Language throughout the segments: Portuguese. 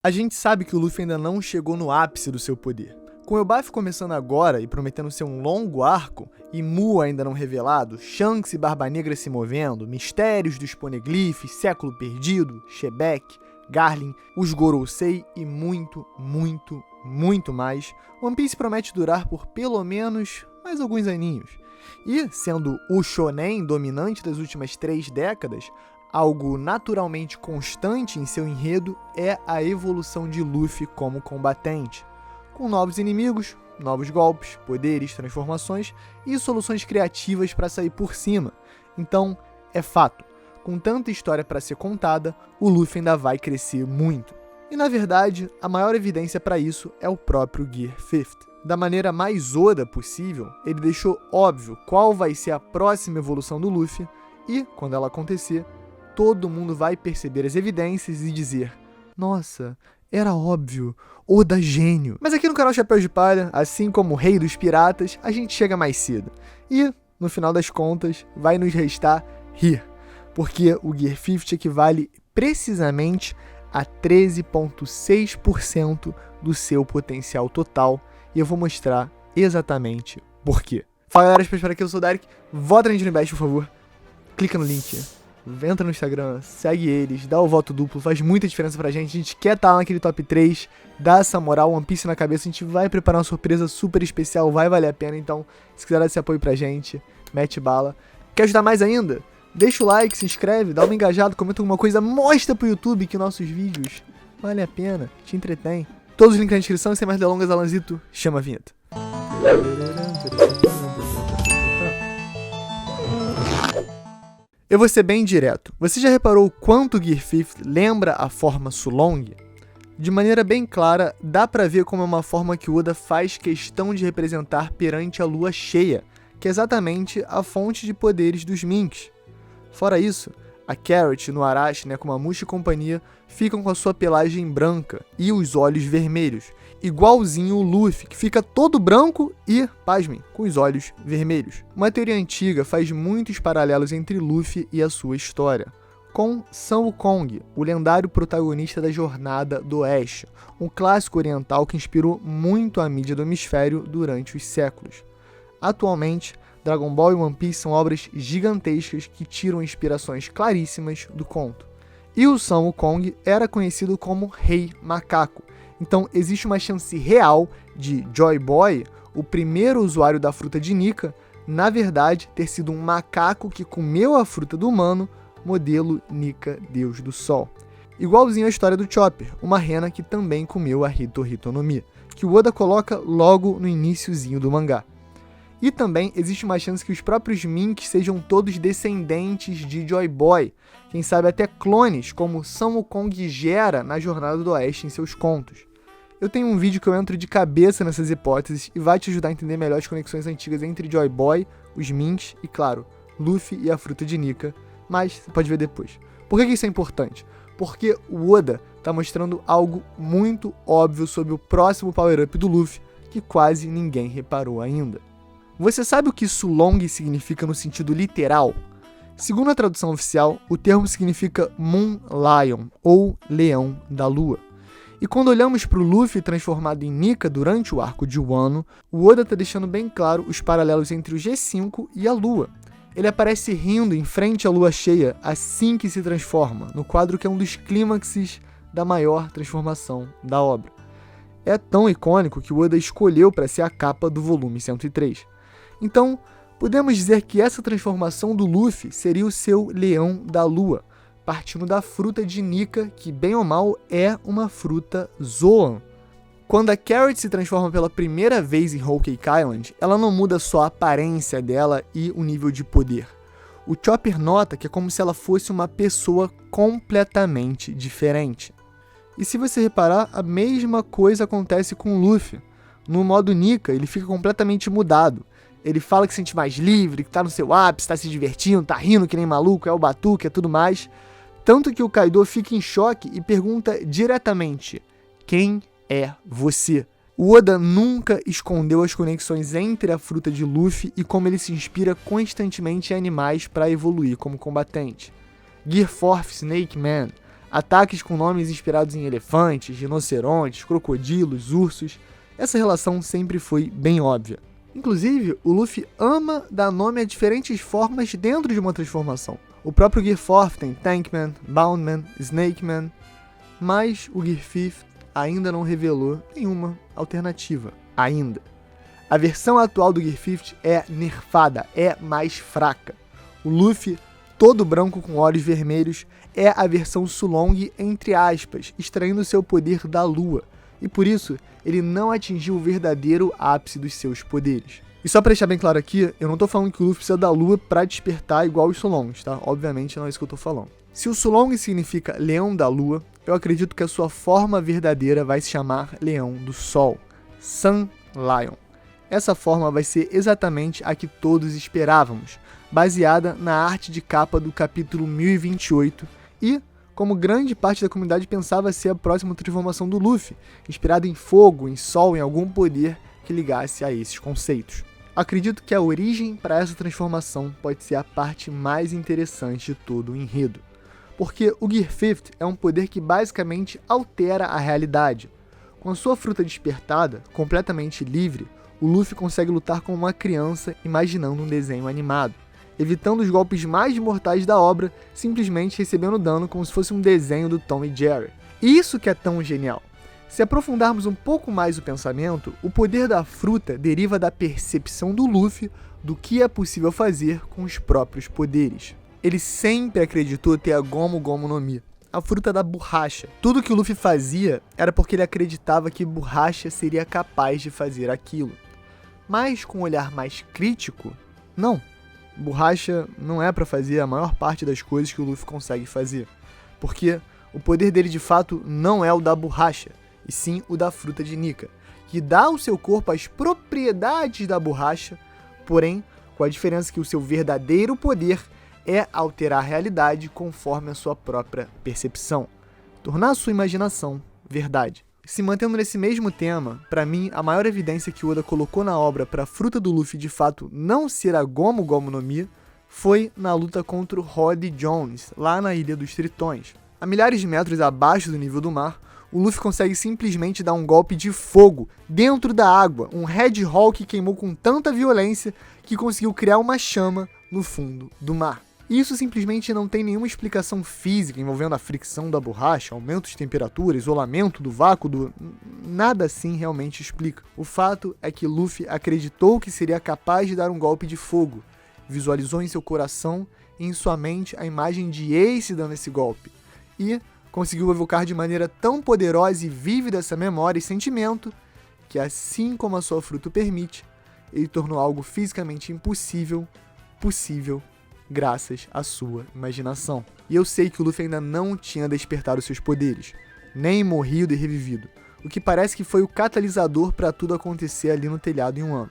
A gente sabe que o Luffy ainda não chegou no ápice do seu poder. Com o Elbaf começando agora e prometendo ser um longo arco, e Mu ainda não revelado, Shanks e Barba Negra se movendo, mistérios dos Poneglyphs, Século Perdido, Shebek, Garlin, os Gorosei e muito mais, One Piece promete durar por pelo menos mais alguns aninhos. E, sendo o shonen dominante das últimas 3 décadas, algo naturalmente constante em seu enredo é a evolução de Luffy como combatente, com novos inimigos, novos golpes, poderes, transformações e soluções criativas para sair por cima. Então, é fato, com tanta história para ser contada, o Luffy ainda vai crescer muito. E na verdade, a maior evidência para isso é o próprio Gear 50. Da maneira mais Oda possível, ele deixou óbvio qual vai ser a próxima evolução do Luffy e, quando ela acontecer, todo mundo vai perceber as evidências e dizer: nossa, era óbvio, Oda gênio. Mas aqui no canal Chapéu de Palha, assim como o Rei dos Piratas, a gente chega mais cedo. E, no final das contas, vai nos restar rir, porque o Gear 50 equivale precisamente a 13,6% do seu potencial total, e eu vou mostrar exatamente por quê. Fala galera, espero que eu sou o Dark, vota na gente no embaixo, por favor, clica no link. Entra no Instagram, segue eles, dá o voto duplo, faz muita diferença pra gente. A gente quer estar naquele top 3, dá essa moral, One Piece na cabeça. A gente vai preparar uma surpresa super especial, vai valer a pena. Então, se quiser dar esse apoio pra gente, mete bala. Quer ajudar mais ainda? Deixa o like, se inscreve, dá uma engajada, comenta alguma coisa, mostra pro YouTube que nossos vídeos valem a pena, te entretém. Todos os links na descrição, e sem mais delongas, Alanzito, chama a vinheta. Eu vou ser bem direto. Você já reparou o quanto o Gear 50 lembra a forma Sulong? De maneira bem clara, dá pra ver como é uma forma que o Oda faz questão de representar perante a lua cheia, que é exatamente a fonte de poderes dos Minks. Fora isso, a Carrot, no Arashi, Nekomamushi e companhia ficam com a sua pelagem branca e os olhos vermelhos, igualzinho o Luffy, que fica todo branco e, pasmem, com os olhos vermelhos. Uma teoria antiga faz muitos paralelos entre Luffy e a sua história, com Sun Wukong, o lendário protagonista da Jornada do Oeste, um clássico oriental que inspirou muito a mídia do hemisfério durante os séculos. Atualmente, Dragon Ball e One Piece são obras gigantescas que tiram inspirações claríssimas do conto. E o Sun Wukong era conhecido como Rei Macaco, então existe uma chance real de Joy Boy, o primeiro usuário da fruta de Nika, na verdade ter sido um macaco que comeu a fruta do humano, modelo Nika, Deus do Sol. Igualzinho à história do Chopper, uma rena que também comeu a Hito Hito no Mi, que o Oda coloca logo no iniciozinho do mangá. E também existe uma chance que os próprios Minks sejam todos descendentes de Joy Boy, quem sabe até clones, como Sun Wukong gera na Jornada do Oeste em seus contos. Eu tenho um vídeo que eu entro de cabeça nessas hipóteses e vai te ajudar a entender melhor as conexões antigas entre Joy Boy, os Minks e, claro, Luffy e a fruta de Nika, mas você pode ver depois. Por que isso é importante? Porque o Oda está mostrando algo muito óbvio sobre o próximo power-up do Luffy, que quase ninguém reparou ainda. Você sabe o que Sulong significa no sentido literal? Segundo a tradução oficial, o termo significa Moon Lion, ou Leão da Lua. E quando olhamos para o Luffy transformado em Nika durante o arco de Wano, o Oda está deixando bem claro os paralelos entre o G5 e a Lua. Ele aparece rindo em frente à lua cheia assim que se transforma, no quadro que é um dos clímaxes da maior transformação da obra. É tão icônico que o Oda escolheu para ser a capa do volume 103. Então, podemos dizer que essa transformação do Luffy seria o seu Leão da Lua, partindo da fruta de Nika, que bem ou mal é uma fruta Zoan. Quando a Carrot se transforma pela primeira vez em Whole Cake Island, ela não muda só a aparência dela e o nível de poder. O Chopper nota que é como se ela fosse uma pessoa completamente diferente. E se você reparar, a mesma coisa acontece com o Luffy. No modo Nika, ele fica completamente mudado. Ele fala que se sente mais livre, que tá no seu ápice, tá se divertindo, tá rindo que nem maluco, é o batuque, é tudo mais. Tanto que o Kaido fica em choque e pergunta diretamente: quem é você? O Oda nunca escondeu as conexões entre a fruta de Luffy e como ele se inspira constantemente em animais para evoluir como combatente. Gear 4 Snake Man, Ataques com nomes inspirados em elefantes, rinocerontes, crocodilos, ursos. Essa relação sempre foi bem óbvia. Inclusive, o Luffy ama dar nome a diferentes formas dentro de uma transformação. O próprio Gear 4 tem Tankman, Boundman, Snakeman, mas o Gear 5 ainda não revelou nenhuma alternativa. Ainda. A versão atual do Gear 5 é nerfada, é mais fraca. O Luffy, todo branco com olhos vermelhos, é a versão Sulong, entre aspas, extraindo seu poder da lua. E por isso, ele não atingiu o verdadeiro ápice dos seus poderes. E só pra deixar bem claro aqui, eu não tô falando que o Luffy precisa da lua pra despertar igual os Sulongs, tá? Obviamente não é isso que eu tô falando. Se o Sulong significa Leão da Lua, eu acredito que a sua forma verdadeira vai se chamar Leão do Sol, Sun Lion. Essa forma vai ser exatamente a que todos esperávamos, baseada na arte de capa do capítulo 1028 e, como grande parte da comunidade pensava ser a próxima transformação do Luffy, inspirada em fogo, em sol, em algum poder que ligasse a esses conceitos. Acredito que a origem para essa transformação pode ser a parte mais interessante de todo o enredo, porque o Gear 5 é um poder que basicamente altera a realidade. Com a sua fruta despertada, completamente livre, o Luffy consegue lutar como uma criança imaginando um desenho animado, evitando os golpes mais mortais da obra, simplesmente recebendo dano como se fosse um desenho do Tom e Jerry. E isso que é tão genial. Se aprofundarmos um pouco mais o pensamento, o poder da fruta deriva da percepção do Luffy do que é possível fazer com os próprios poderes. Ele sempre acreditou ter a Gomu Gomu no Mi, a fruta da borracha. Tudo que o Luffy fazia era porque ele acreditava que borracha seria capaz de fazer aquilo. Mas com um olhar mais crítico, não. Borracha não é para fazer a maior parte das coisas que o Luffy consegue fazer. Porque o poder dele de fato não é o da borracha, e sim o da fruta de Nika, que dá ao seu corpo as propriedades da borracha, porém com a diferença que o seu verdadeiro poder é alterar a realidade conforme a sua própria percepção, tornar a sua imaginação verdade. Se mantendo nesse mesmo tema, para mim, a maior evidência que Oda colocou na obra para a fruta do Luffy de fato não ser a Gomu Gomu no Mi foi na luta contra o Rod Jones, lá na Ilha dos Tritões. A milhares de metros abaixo do nível do mar, o Luffy consegue simplesmente dar um golpe de fogo dentro da água, um Red Hawk que queimou com tanta violência que conseguiu criar uma chama no fundo do mar. E isso simplesmente não tem nenhuma explicação física envolvendo a fricção da borracha, aumento de temperatura, isolamento do vácuo, nada assim realmente explica. O fato é que Luffy acreditou que seria capaz de dar um golpe de fogo, visualizou em seu coração e em sua mente a imagem de Ace dando esse golpe, e conseguiu evocar de maneira tão poderosa e vívida essa memória e sentimento, que assim como a sua fruta o permite, ele tornou algo fisicamente impossível, possível, graças à sua imaginação. E eu sei que o Luffy ainda não tinha despertado seus poderes, nem morrido e revivido, o que parece que foi o catalisador para tudo acontecer ali no telhado em um ano.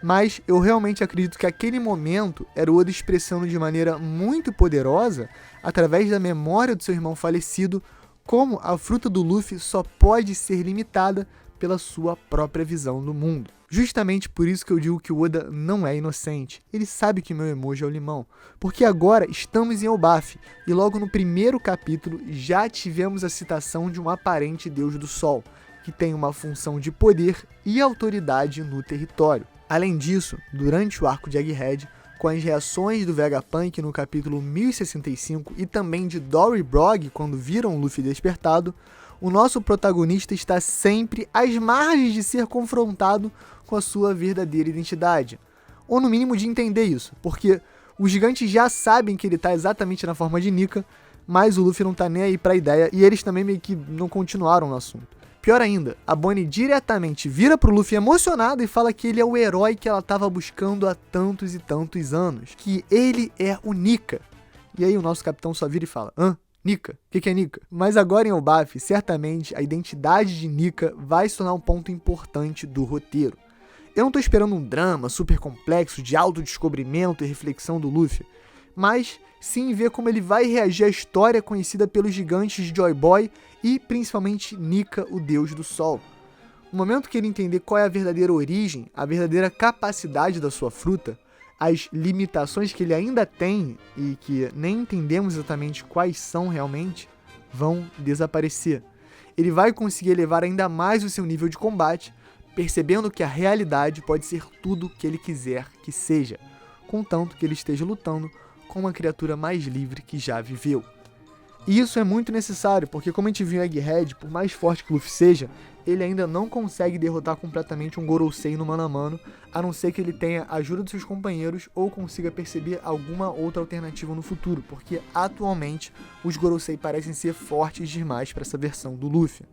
Mas eu realmente acredito que aquele momento era o Oda expressando de maneira muito poderosa, através da memória do seu irmão falecido, como a fruta do Luffy só pode ser limitada pela sua própria visão do mundo. Justamente por isso que eu digo que o Oda não é inocente. Ele sabe que meu emoji é o limão. Porque agora estamos em Elbaf, e logo no primeiro capítulo já tivemos a citação de um aparente deus do sol, que tem uma função de poder e autoridade no território. Além disso, durante o arco de Egghead, com as reações do Vegapunk no capítulo 1065 e também de Dory Brogg quando viram o Luffy despertado, o nosso protagonista está sempre às margens de ser confrontado com a sua verdadeira identidade. Ou no mínimo de entender isso, porque os gigantes já sabem que ele está exatamente na forma de Nika, mas o Luffy não está nem aí para a ideia e eles também meio que não continuaram no assunto. Pior ainda, a Bonnie diretamente vira pro Luffy emocionado e fala que ele é o herói que ela estava buscando há tantos e tantos anos, que ele é o Nika. E aí o nosso capitão só vira e fala, Nika? O que é Nika? Mas agora em Elbaf, certamente a identidade de Nika vai se tornar um ponto importante do roteiro. Eu não tô esperando um drama super complexo de autodescobrimento e reflexão do Luffy, mas sim ver como ele vai reagir à história conhecida pelos gigantes Joy Boy e principalmente Nika, o deus do sol. No momento que ele entender qual é a verdadeira origem, a verdadeira capacidade da sua fruta, as limitações que ele ainda tem e que nem entendemos exatamente quais são realmente, vão desaparecer. Ele vai conseguir elevar ainda mais o seu nível de combate, percebendo que a realidade pode ser tudo o que ele quiser que seja, contanto que ele esteja lutando com uma criatura mais livre que já viveu. E isso é muito necessário, porque como a gente viu em Egghead, por mais forte que o Luffy seja, ele ainda não consegue derrotar completamente um Gorosei no mano a mano, a não ser que ele tenha a ajuda dos seus companheiros ou consiga perceber alguma outra alternativa no futuro, porque atualmente os Gorosei parecem ser fortes demais para essa versão do Luffy.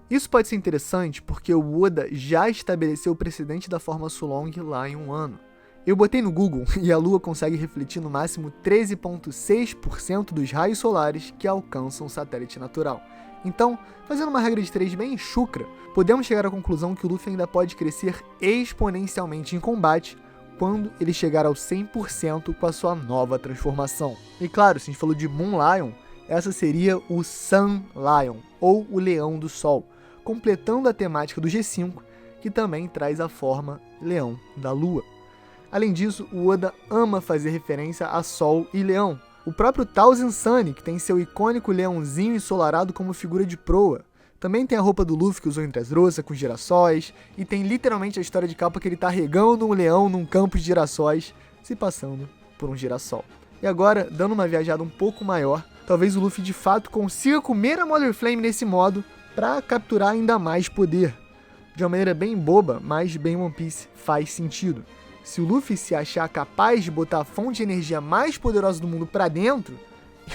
Isso pode ser interessante porque o Oda já estabeleceu o precedente da forma Sulong lá em um ano. Eu botei no Google e a Lua consegue refletir no máximo 13,6% dos raios solares que alcançam o satélite natural. Então, fazendo uma regra de 3 bem chucra, podemos chegar à conclusão que o Luffy ainda pode crescer exponencialmente em combate quando ele chegar ao 100% com a sua nova transformação. E claro, se a gente falou de Moon Lion, essa seria o Sun Lion, ou o Leão do Sol, completando a temática do G5, que também traz a forma Leão da Lua. Além disso, o Oda ama fazer referência a Sol e Leão. O próprio Thousand Sunny, que tem seu icônico leãozinho ensolarado como figura de proa. Também tem a roupa do Luffy que usou em Dressrosa, com girassóis, e tem literalmente a história de capa que ele tá regando um leão num campo de girassóis, se passando por um girassol. E agora, dando uma viajada um pouco maior, talvez o Luffy de fato consiga comer a Mother Flame nesse modo para capturar ainda mais poder. De uma maneira bem boba, mas bem One Piece faz sentido. Se o Luffy se achar capaz de botar a fonte de energia mais poderosa do mundo pra dentro,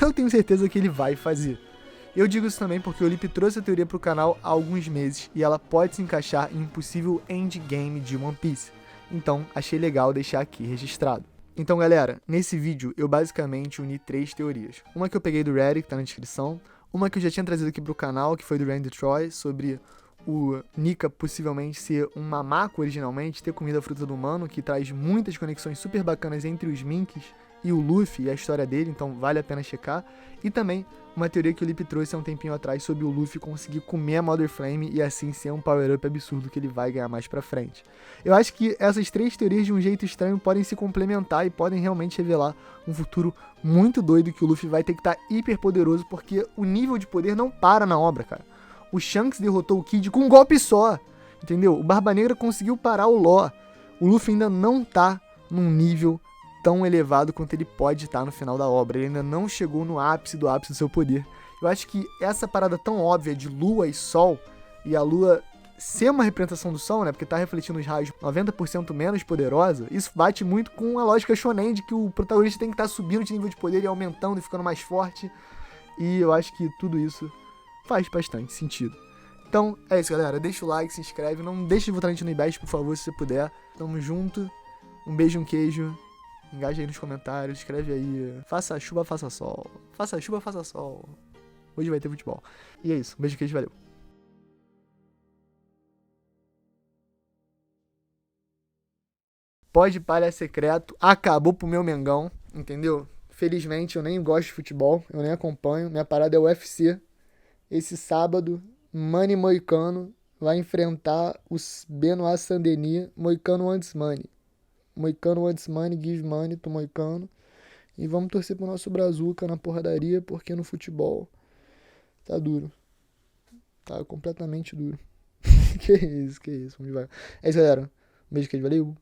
eu tenho certeza que ele vai fazer. Eu digo isso também porque o Lip trouxe a teoria pro canal há alguns meses e ela pode se encaixar em um possível endgame de One Piece. Então, achei legal deixar aqui registrado. Então, galera, nesse vídeo eu basicamente uni 3 teorias. Uma que eu peguei do Reddit, que tá na descrição. Uma que eu já tinha trazido aqui pro canal, que foi do Randy Troy, sobre o Nika possivelmente ser um mamaco originalmente, ter comido a fruta do humano, que traz muitas conexões super bacanas entre os Minks e o Luffy e a história dele, então vale a pena checar. E também uma teoria que o Lip trouxe há um tempinho atrás sobre o Luffy conseguir comer a Mother Flame e assim ser um power-up absurdo que ele vai ganhar mais pra frente. Eu acho que essas 3 teorias de um jeito estranho podem se complementar e podem realmente revelar um futuro muito doido que o Luffy vai ter que estar hiper poderoso, porque o nível de poder não para na obra, cara. O Shanks derrotou o Kid com um golpe só, entendeu? O Barba Negra conseguiu parar o Law. O Luffy ainda não tá num nível tão elevado quanto ele pode estar no final da obra. Ele ainda não chegou no ápice do seu poder. Eu acho que essa parada tão óbvia de Lua e Sol, e a Lua ser uma representação do Sol, né? Porque tá refletindo os raios 90% menos poderosa, isso bate muito com a lógica shonen de que o protagonista tem que estar subindo de nível de poder e aumentando e ficando mais forte. E eu acho que tudo isso faz bastante sentido. Então, é isso, galera. Deixa o like, se inscreve. Não deixe de votar no IBEST, por favor, se você puder. Tamo junto. Um beijo, um queijo. Engaja aí nos comentários. Escreve aí. Faça chuva, faça sol. Faça chuva, faça sol. Hoje vai ter futebol. E é isso. Um beijo, um queijo. Valeu. Pode palha secreto. Acabou pro meu Mengão. Entendeu? Felizmente, eu nem gosto de futebol. Eu nem acompanho. Minha parada é o UFC. Esse sábado, Manny Moicano vai enfrentar os Benoit Saint-Denis, Moicano antes Money. Moicano antes Money, give money to Moicano. E vamos torcer pro nosso Brazuca na porradaria, porque no futebol tá duro. Tá completamente duro. Que isso, vamos devagar. É isso, galera. Um beijo, que valeu.